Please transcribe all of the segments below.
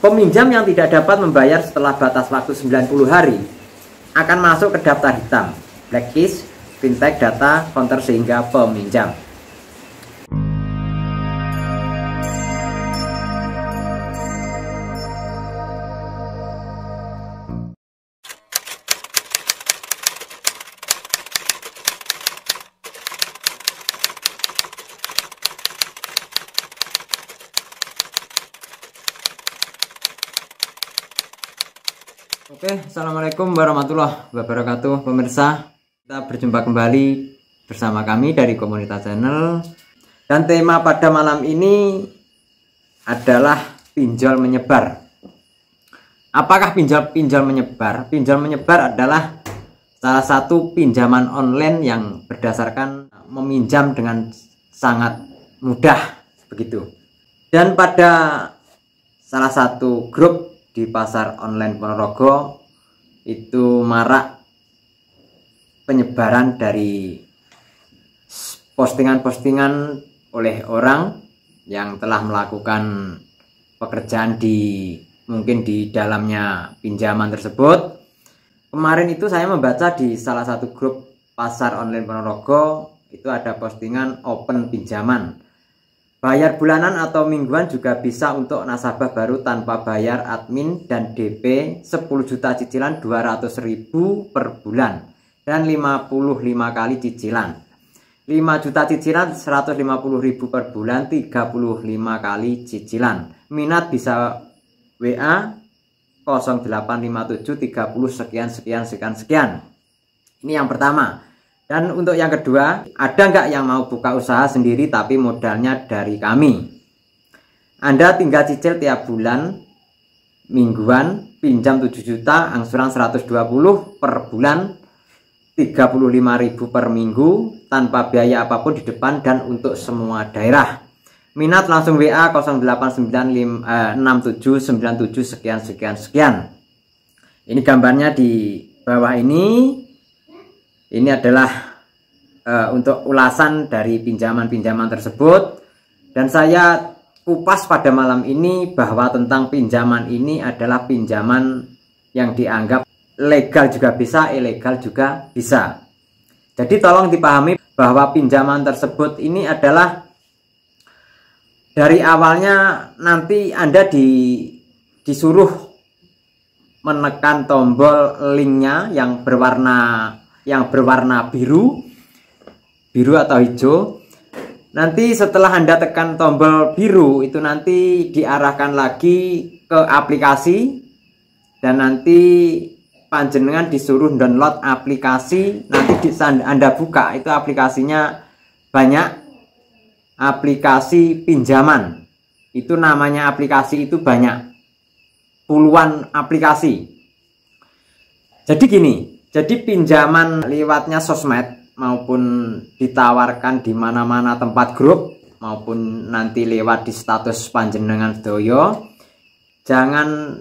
Peminjam yang tidak dapat membayar setelah batas waktu 90 hari akan masuk ke daftar hitam, blacklist, fintech data counter sehingga peminjam. Oke, assalamualaikum warahmatullahi wabarakatuh pemirsa. Kita berjumpa kembali bersama kami dari Komunitas Channel. Dan tema pada malam ini adalah pinjol menyebar. Apakah pinjol menyebar? Pinjol menyebar adalah salah satu pinjaman online yang berdasarkan meminjam dengan sangat mudah begitu. Dan pada salah satu grup di pasar online Ponorogo itu marak penyebaran dari postingan-postingan oleh orang yang telah melakukan pekerjaan mungkin di dalamnya pinjaman tersebut. Kemarin itu saya membaca di salah satu grup pasar online Ponorogo itu ada postingan open pinjaman. Bayar bulanan atau mingguan juga bisa untuk nasabah baru tanpa bayar admin dan DP 10 juta cicilan 200.000 per bulan dan 55 kali cicilan. 5 juta cicilan 150.000 per bulan 35 kali cicilan. Minat bisa WA 0857 30 sekian. Ini yang pertama. Dan untuk yang kedua, ada nggak yang mau buka usaha sendiri tapi modalnya dari kami? Anda tinggal cicil tiap bulan, mingguan, pinjam 7 juta, angsuran 120 per bulan, 35.000 per minggu, tanpa biaya apapun di depan dan untuk semua daerah. Minat langsung WA 08956797 sekian. Ini gambarnya di bawah ini. Ini adalah untuk ulasan dari pinjaman-pinjaman tersebut. Dan saya kupas pada malam ini bahwa tentang pinjaman ini adalah pinjaman yang dianggap legal juga bisa, ilegal juga bisa. Jadi tolong dipahami bahwa pinjaman tersebut ini adalah dari awalnya nanti Anda disuruh menekan tombol linknya yang berwarna biru atau hijau. Nanti setelah Anda tekan tombol biru itu nanti diarahkan lagi ke aplikasi dan nanti panjenengan disuruh download aplikasi. Nanti Anda buka itu aplikasinya banyak, aplikasi pinjaman. Itu namanya aplikasi itu banyak, puluhan aplikasi. Jadi gini, jadi pinjaman lewatnya sosmed maupun ditawarkan di mana-mana tempat grup maupun nanti lewat di status panjenengan sedoyo, jangan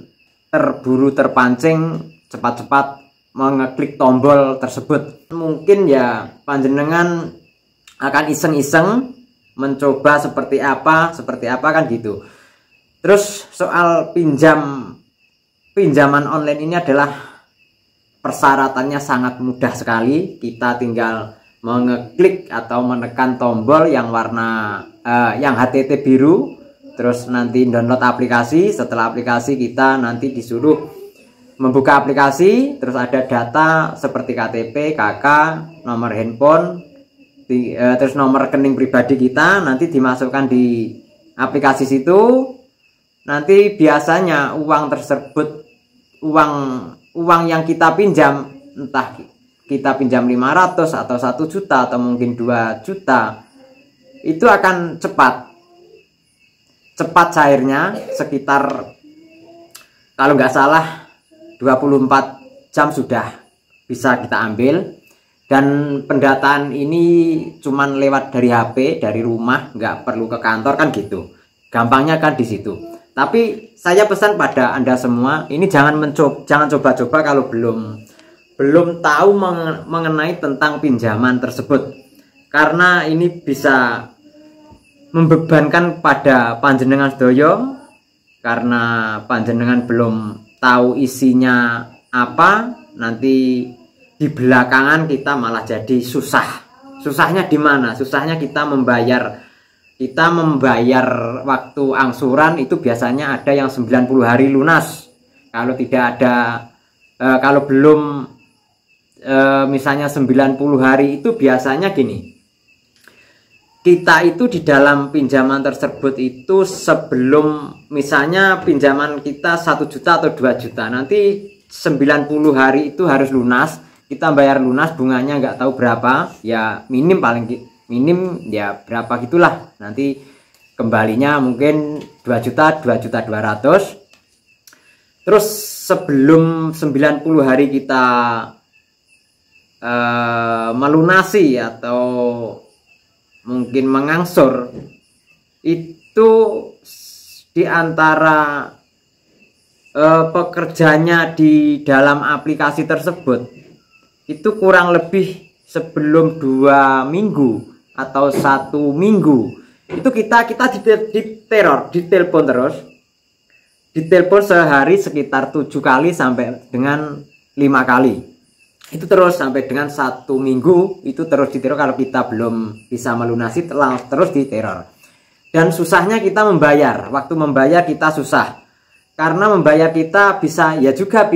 terburu terpancing cepat-cepat mengeklik tombol tersebut. Mungkin ya panjenengan akan iseng-iseng mencoba seperti apa kan gitu. Terus soal pinjaman online ini adalah persyaratannya sangat mudah sekali. Kita tinggal mengeklik atau menekan tombol yang warna yang HTT biru, terus nanti download aplikasi. Setelah aplikasi kita nanti disuruh membuka aplikasi, terus ada data seperti KTP, KK, nomor handphone, terus nomor rekening pribadi kita nanti dimasukkan di aplikasi situ. Nanti biasanya uang tersebut, uang yang kita pinjam, entah kita pinjam 500 atau 1 juta atau mungkin 2 juta, itu akan cepat cairnya, sekitar kalau nggak salah 24 jam sudah bisa kita ambil. Dan pendataan ini cuman lewat dari HP, dari rumah, nggak perlu ke kantor kan gitu. Gampangnya kan di situ. Tapi saya pesan pada Anda semua, ini jangan coba-coba kalau belum tahu mengenai tentang pinjaman tersebut. Karena ini bisa membebankan pada panjenengan sedoyo karena panjenengan belum tahu isinya apa, nanti di belakangan kita malah jadi susah. Susahnya di mana? Susahnya kita membayar waktu angsuran itu biasanya ada yang 90 hari lunas. Kalau tidak ada kalau belum misalnya 90 hari itu biasanya gini. Kita itu di dalam pinjaman tersebut itu sebelum misalnya pinjaman kita 1 juta atau 2 juta, nanti 90 hari itu harus lunas. Kita bayar lunas, bunganya nggak tahu berapa, ya paling minim ya berapa gitulah. Nanti kembalinya mungkin 2 juta 200. Terus sebelum 90 hari kita melunasi atau mungkin mengangsur, itu diantara pekerjanya di dalam aplikasi tersebut itu kurang lebih sebelum 2 minggu atau 1 minggu itu kita diteror, ditelepon terus, ditelepon sehari sekitar 7 kali sampai dengan 5 kali. Itu terus sampai dengan 1 minggu itu terus diteror. Kalau kita belum bisa melunasi terus diteror. Dan susahnya kita membayar. Waktu membayar kita susah. Karena membayar kita bisa ya juga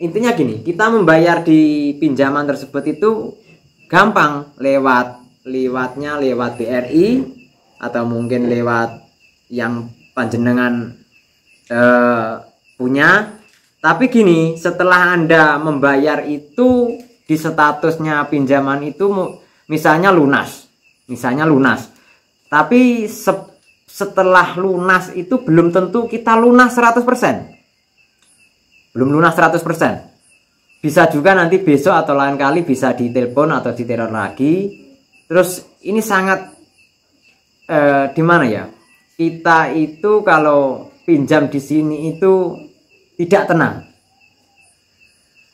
intinya gini, kita membayar di pinjaman tersebut itu gampang, lewatnya lewat BRI atau mungkin lewat yang panjenengan punya. Tapi gini, setelah Anda membayar itu di statusnya pinjaman itu misalnya lunas. Tapi setelah lunas itu belum tentu kita lunas 100%. Belum lunas 100%. Bisa juga nanti besok atau lain kali bisa ditelepon atau diteror lagi. Terus ini sangat di mana ya? Kita itu kalau pinjam di sini itu tidak tenang.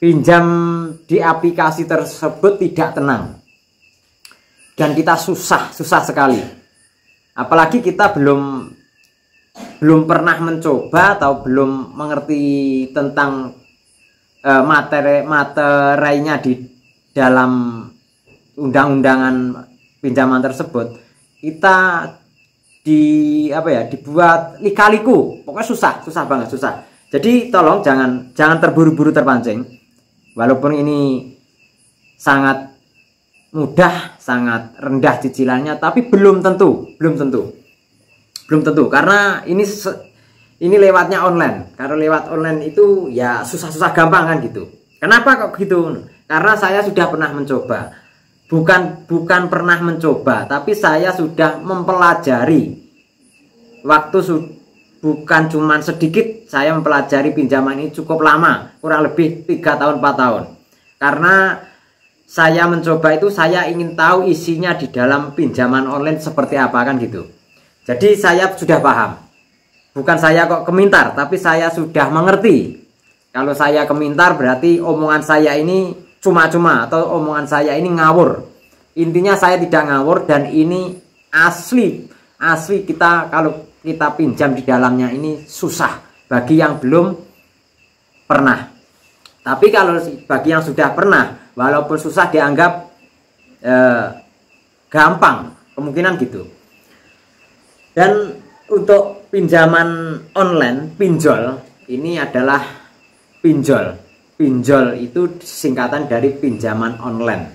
Pinjam di aplikasi tersebut tidak tenang. Dan kita susah sekali. Apalagi kita belum pernah mencoba atau belum mengerti tentang materinya di dalam undang-undangan pinjaman tersebut. Kita dibuat lika-liku, pokoknya susah banget. Jadi tolong jangan terburu-buru terpancing. Walaupun ini sangat mudah, sangat rendah cicilannya, tapi belum tentu karena ini lewatnya online. Kalau lewat online itu ya susah gampang kan gitu. Kenapa kok gitu? Karena saya sudah pernah mencoba. Bukan pernah mencoba, tapi saya sudah mempelajari. Bukan cuman sedikit, saya mempelajari pinjaman ini cukup lama, kurang lebih 3 tahun 4 tahun. Karena saya mencoba itu saya ingin tahu isinya di dalam pinjaman online seperti apa kan gitu. Jadi saya sudah paham. Bukan saya kok kemintar, tapi saya sudah mengerti. Kalau saya kemintar berarti omongan saya ini cuma-cuma atau omongan saya ini ngawur. Intinya saya tidak ngawur dan ini asli kalau kita pinjam di dalamnya ini susah bagi yang belum pernah. Tapi kalau bagi yang sudah pernah, walaupun susah dianggap gampang, kemungkinan gitu. Dan untuk pinjaman online, pinjol, ini adalah pinjol. Pinjol itu singkatan dari pinjaman online.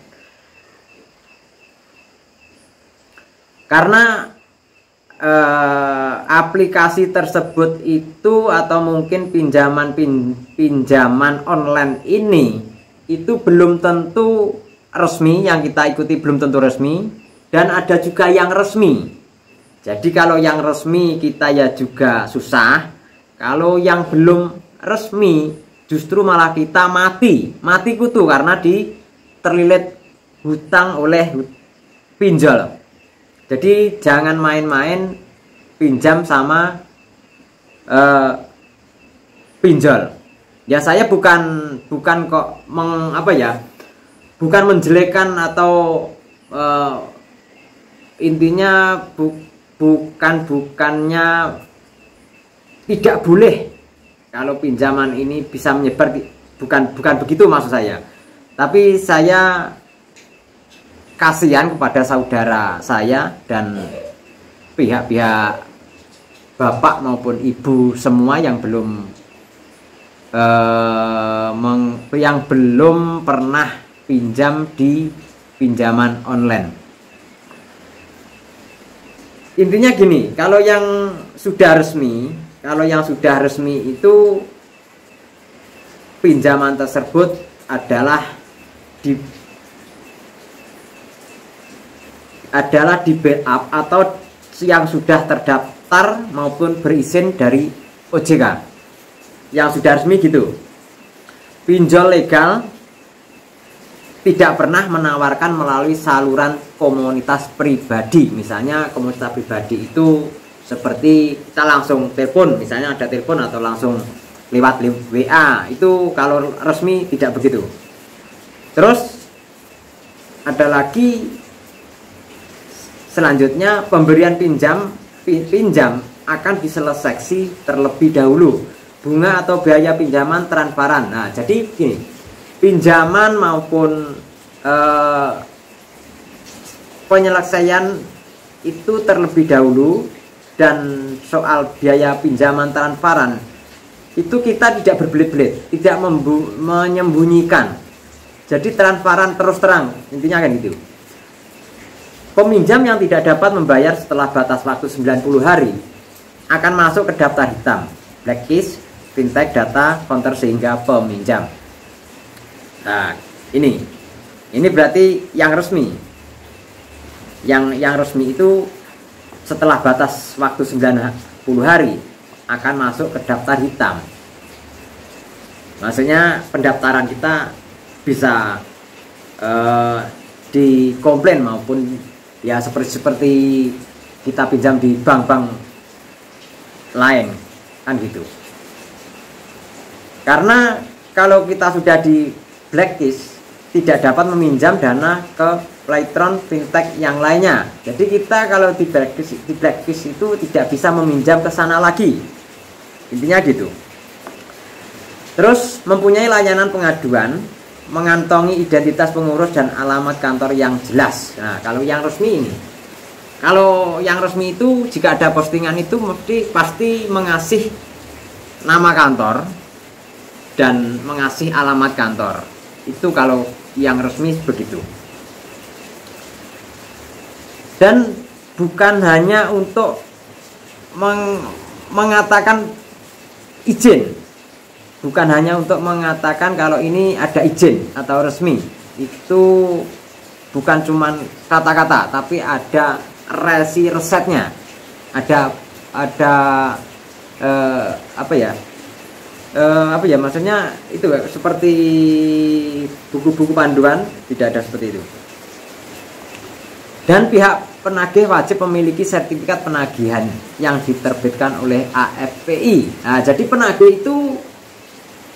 Karena aplikasi tersebut itu atau mungkin pinjaman online ini itu belum tentu resmi, yang kita ikuti belum tentu resmi, dan ada juga yang resmi. Jadi kalau yang resmi kita ya juga susah. Kalau yang belum resmi justru malah kita mati kutu karena terlilit hutang oleh pinjol. Jadi jangan main-main pinjam sama pinjol. Ya saya bukan kok bukan menjelekkan atau bukannya tidak boleh kalau pinjaman ini bisa menyebar, bukan begitu maksud saya. Tapi saya kasihan kepada saudara saya dan pihak-pihak bapak maupun ibu semua yang belum pernah pinjam di pinjaman online. Intinya gini, kalau yang sudah resmi itu pinjaman tersebut adalah di backup atau yang sudah terdaftar maupun berizin dari OJK. Yang sudah resmi gitu. Pinjol legal tidak pernah menawarkan melalui saluran komunitas pribadi. Misalnya komunitas pribadi itu seperti kita langsung telepon, misalnya ada telepon atau langsung lewat WA. Itu kalau resmi tidak begitu. Terus ada lagi selanjutnya, pemberian pinjam akan diseleksi terlebih dahulu. Bunga atau biaya pinjaman transparan. Nah, jadi gini, pinjaman maupun penyelesaian itu terlebih dahulu, dan soal biaya pinjaman transparan itu kita tidak berbelit-belit, tidak menyembunyikan. Jadi transparan, terus terang, intinya kan gitu. Peminjam yang tidak dapat membayar setelah batas waktu 90 hari akan masuk ke daftar hitam, blacklist, fintech data counter sehingga peminjam. Nah, ini berarti yang resmi. Yang resmi itu setelah batas waktu 90 hari akan masuk ke daftar hitam. Maksudnya pendaftaran kita bisa dikomplain maupun ya seperti kita pinjam di bank-bank lain kan gitu. Karena kalau kita sudah di blacklist tidak dapat meminjam dana ke Playtron fintech yang lainnya. Jadi kita kalau di blacklist itu tidak bisa meminjam ke sana lagi. Intinya gitu. Terus mempunyai layanan pengaduan, mengantongi identitas pengurus dan alamat kantor yang jelas. Nah, kalau yang resmi ini, kalau yang resmi itu jika ada postingan itu pasti mengasih nama kantor dan mengasih alamat kantor. Itu kalau yang resmi begitu. Dan bukan hanya untuk mengatakan izin, bukan hanya untuk mengatakan kalau ini ada izin atau resmi. Itu bukan cuman kata-kata, tapi ada resepnya, ada apa ya maksudnya itu seperti buku-buku panduan, tidak ada seperti itu. Dan pihak penagih wajib memiliki sertifikat penagihan yang diterbitkan oleh AFPI. Nah, jadi penagih itu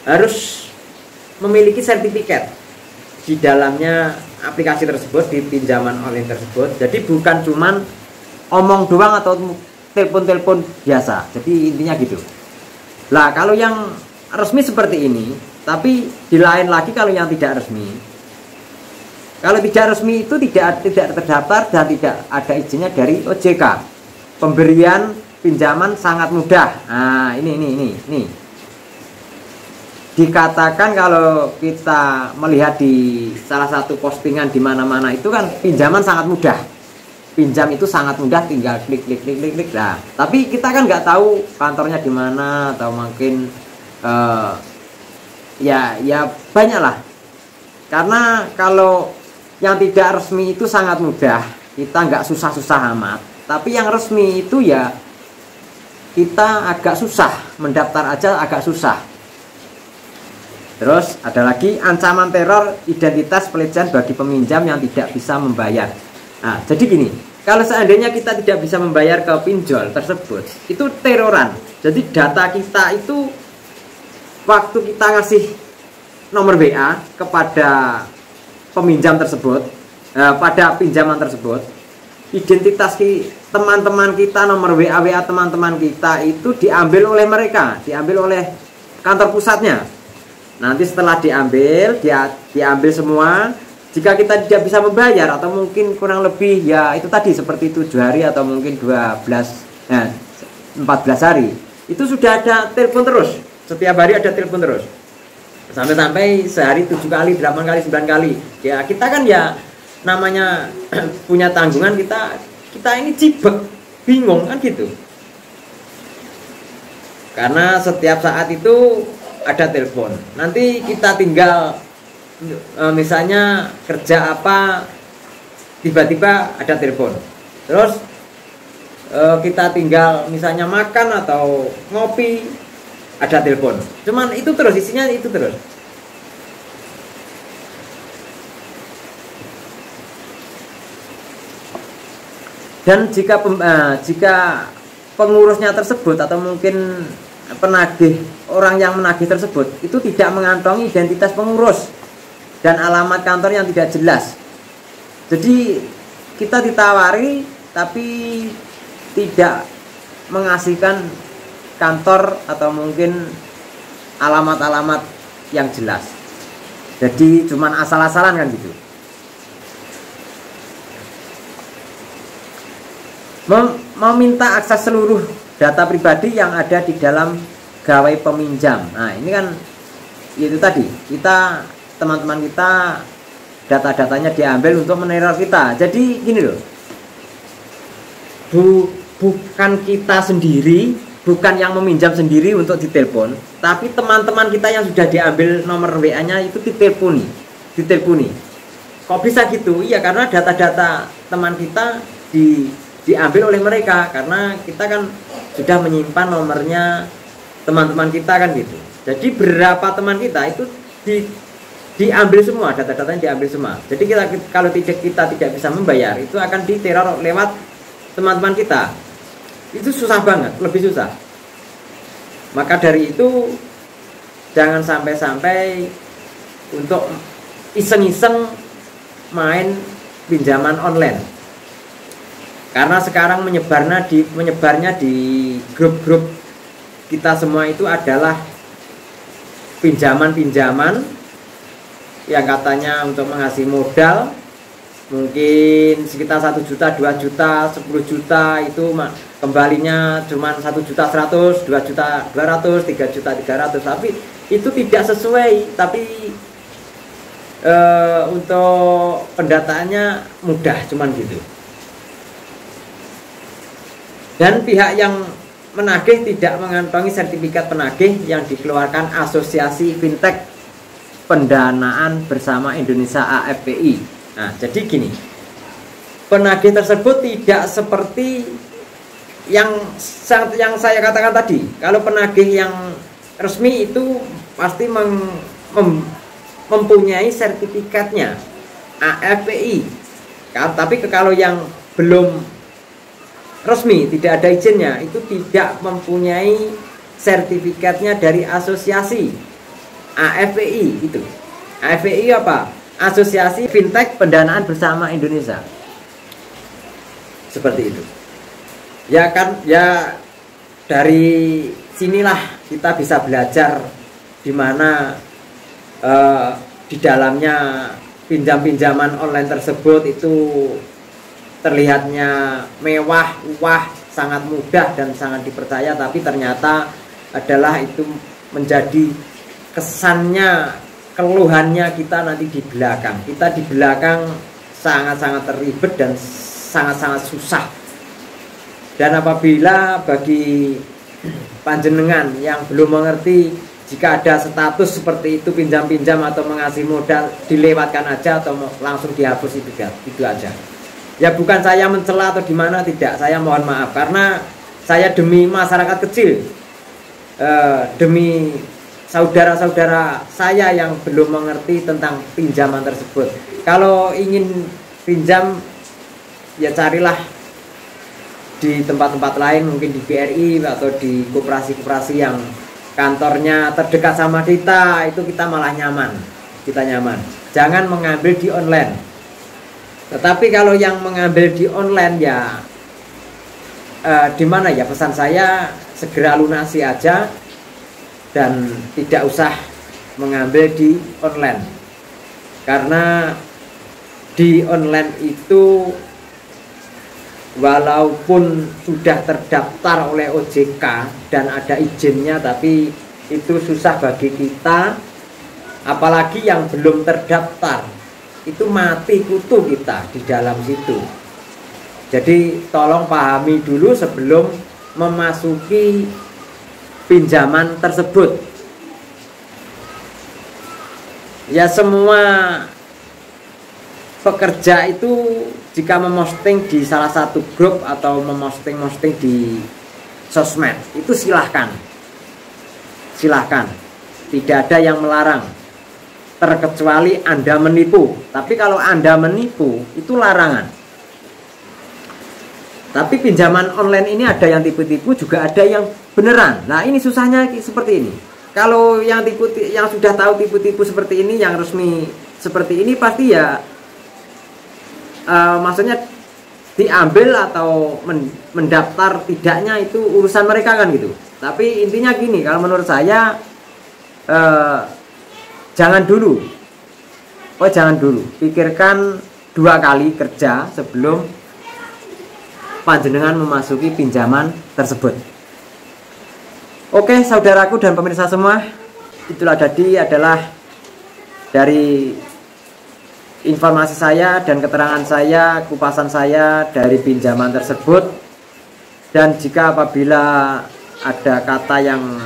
harus memiliki sertifikat di dalamnya aplikasi tersebut, di pinjaman online tersebut. Jadi bukan cuman omong doang atau telepon-telepon biasa. Jadi intinya gitu. Lah kalau yang resmi seperti ini, tapi di lain lagi kalau yang tidak resmi. Kalau tidak resmi itu tidak terdaftar dan tidak ada izinnya dari OJK. Pemberian pinjaman sangat mudah. Nah, ini. Dikatakan kalau kita melihat di salah satu postingan di mana-mana itu kan pinjaman sangat mudah. Pinjam itu sangat mudah, tinggal klik. Nah, tapi kita kan nggak tahu kantornya di mana atau mungkin ya banyak lah. Karena kalau yang tidak resmi itu sangat mudah, kita nggak susah-susah amat. Tapi yang resmi itu ya kita agak susah, mendaftar aja agak susah. Terus ada lagi ancaman teror identitas pelecehan bagi peminjam yang tidak bisa membayar. Nah, jadi gini, kalau seandainya kita tidak bisa membayar ke pinjol tersebut, itu teroran. Jadi data kita itu waktu kita ngasih nomor WA kepada peminjam tersebut, pada pinjaman tersebut, identitas teman-teman kita, nomor WA teman-teman kita itu diambil oleh mereka, diambil oleh kantor pusatnya. Nanti setelah diambil, diambil semua. Jika kita tidak bisa membayar atau mungkin kurang lebih ya itu tadi seperti 7 hari atau mungkin 14 hari, itu sudah ada telepon terus. Setiap hari ada telepon terus. Sampai sehari 7 kali, 8 kali, 9 kali. Ya kita kan ya namanya punya tanggungan, kita ini cibek, bingung kan gitu. Karena setiap saat itu ada telepon. Nanti kita tinggal misalnya kerja apa, tiba-tiba ada telepon. Terus kita tinggal misalnya makan atau ngopi, ada telepon. Cuman itu terus, isinya itu terus. Dan jika pengurusnya tersebut atau mungkin penagih, orang yang menagih tersebut itu tidak mengantongi identitas pengurus dan alamat kantor yang tidak jelas, jadi kita ditawari tapi tidak mengasihkan kantor atau mungkin alamat-alamat yang jelas, jadi cuman asal-asalan kan gitu. Meminta akses seluruh data pribadi yang ada di dalam gawai peminjam. Nah ini kan itu tadi, kita teman-teman kita data-datanya diambil untuk meneror kita. Jadi gini loh, bukan kita sendiri, bukan yang meminjam sendiri untuk ditelepon, tapi teman-teman kita yang sudah diambil nomor WA-nya itu diteleponi. Kok bisa gitu? Iya, karena data-data teman kita diambil oleh mereka, karena kita kan sudah menyimpan nomornya teman-teman kita kan gitu. Jadi berapa teman kita itu diambil semua, data-datanya diambil semua. Jadi kalau kita tidak bisa membayar, itu akan diteror lewat teman-teman kita. Itu susah banget, lebih susah. Maka dari itu jangan sampai untuk iseng-iseng main pinjaman online. Karena sekarang menyebarnya di grup-grup kita semua itu adalah pinjaman-pinjaman yang katanya untuk mengasih modal mungkin sekitar 1 juta, 2 juta, 10 juta, itu kembalinya cuma 1.100.000, 2.200.000, 3.300.000, tapi itu tidak sesuai. Tapi untuk pendataannya mudah, cuman gitu. Dan pihak yang menagih tidak mengantongi sertifikat penagih yang dikeluarkan Asosiasi Fintech Pendanaan Bersama Indonesia AFPI. Nah, jadi gini, penagih tersebut tidak seperti yang saya katakan tadi. Kalau penagih yang resmi itu pasti mempunyai sertifikatnya AFPI. Tapi kalau yang belum resmi, tidak ada izinnya, itu tidak mempunyai sertifikatnya dari asosiasi AFPI. Itu AFPI apa? Asosiasi Fintech Pendanaan Bersama Indonesia. Seperti itu. Ya kan, ya dari sinilah kita bisa belajar di mana di dalamnya pinjam-pinjaman online tersebut itu terlihatnya mewah, sangat mudah dan sangat dipercaya, tapi ternyata adalah itu menjadi kesannya, keluhannya kita nanti di belakang. Kita di belakang sangat-sangat terlibat dan sangat-sangat susah. Dan apabila bagi panjenengan yang belum mengerti, jika ada status seperti itu, pinjam-pinjam atau mengasih modal, dilewatkan aja atau langsung dihapus, itu aja. Ya bukan saya mencela atau gimana, tidak, saya mohon maaf karena saya demi masyarakat kecil, demi saudara-saudara saya yang belum mengerti tentang pinjaman tersebut. Kalau ingin pinjam, ya carilah di tempat-tempat lain, mungkin di BRI atau di koperasi-koperasi yang kantornya terdekat sama kita, itu kita malah nyaman, kita nyaman. Jangan mengambil di online. Tetapi kalau yang mengambil di online ya di mana ya, pesan saya segera lunasi aja dan tidak usah mengambil di online. Karena di online itu walaupun sudah terdaftar oleh OJK dan ada izinnya, tapi itu susah bagi kita, apalagi yang belum terdaftar, itu mati kutu kita di dalam situ. Jadi tolong pahami dulu sebelum memasuki pinjaman tersebut. Ya, semua pekerja itu jika memosting di salah satu grup atau memosting di sosmed itu silahkan, tidak ada yang melarang, terkecuali Anda menipu. Tapi kalau Anda menipu itu larangan. Tapi pinjaman online ini ada yang tipu-tipu, juga ada yang beneran. Nah, ini susahnya seperti ini. Kalau yang yang sudah tahu tipu-tipu seperti ini, yang resmi seperti ini, pasti ya maksudnya diambil atau mendaftar tidaknya itu urusan mereka kan gitu. Tapi intinya gini, kalau menurut saya jangan dulu, pikirkan 2 kali kerja sebelum panjenengan memasuki pinjaman tersebut. Oke, saudaraku dan pemirsa semua, itulah tadi adalah dari informasi saya dan keterangan saya, kupasan saya dari pinjaman tersebut. Dan jika apabila ada kata yang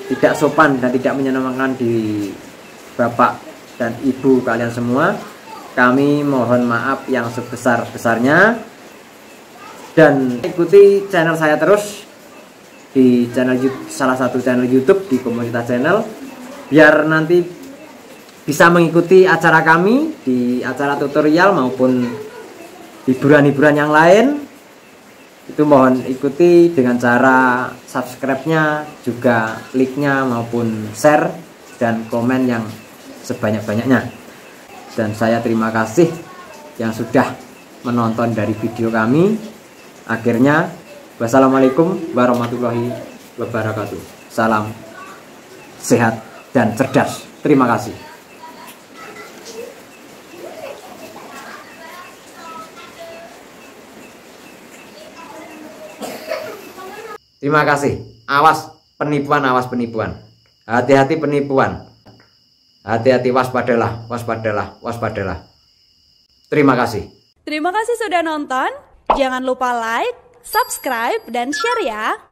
tidak sopan dan tidak menyenangkan di Bapak dan Ibu kalian semua, kami mohon maaf yang sebesar-besarnya. Dan ikuti channel saya terus di channel salah satu channel YouTube di Komunitas Channel, biar nanti bisa mengikuti acara kami di acara tutorial maupun hiburan-hiburan yang lain. Itu mohon ikuti dengan cara subscribe-nya, juga like-nya maupun share dan komen yang sebanyak-banyaknya. Dan saya terima kasih yang sudah menonton dari video kami. Akhirnya, wassalamualaikum warahmatullahi wabarakatuh. Salam sehat dan cerdas. Terima kasih. Terima kasih. Awas penipuan, awas penipuan. Hati-hati penipuan. Hati-hati, waspadalah. Terima kasih. Terima kasih sudah nonton. Jangan lupa like, subscribe, dan share ya.